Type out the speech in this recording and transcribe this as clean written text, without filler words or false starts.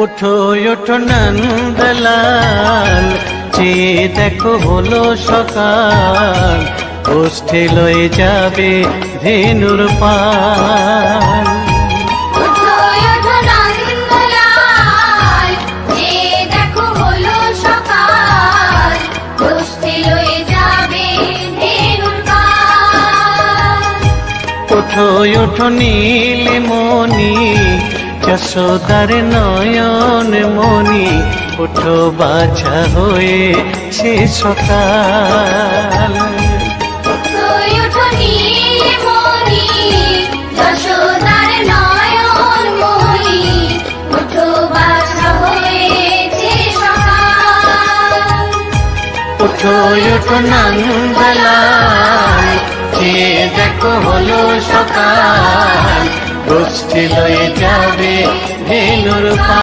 ওঠো ওঠো নন্দলাল, চেয়ে দেখো হলো সকাল, গোষ্ঠী লয়ে যাবে ধেনুর পাল। ওঠো ওঠো নন্দলাল, চেয়ে দেখো হলো সকাল, গোষ্ঠী লয়ে যাবে ধেনুর পাল। ওঠো ওঠো নীলমণি, যশোদার নয়ন মণি, ওঠো বাছা হয়েছে সকাল। ওঠো ওঠো নীলমণি, যশোদার নয়ন মণি, ওঠো বাছা হয়েছে সকাল। ওঠো ওঠো নন্দলাল, চেয়ে দেখো হলো সকাল, গোষ্ঠী লয়ে যাবে ধেনুর পাল।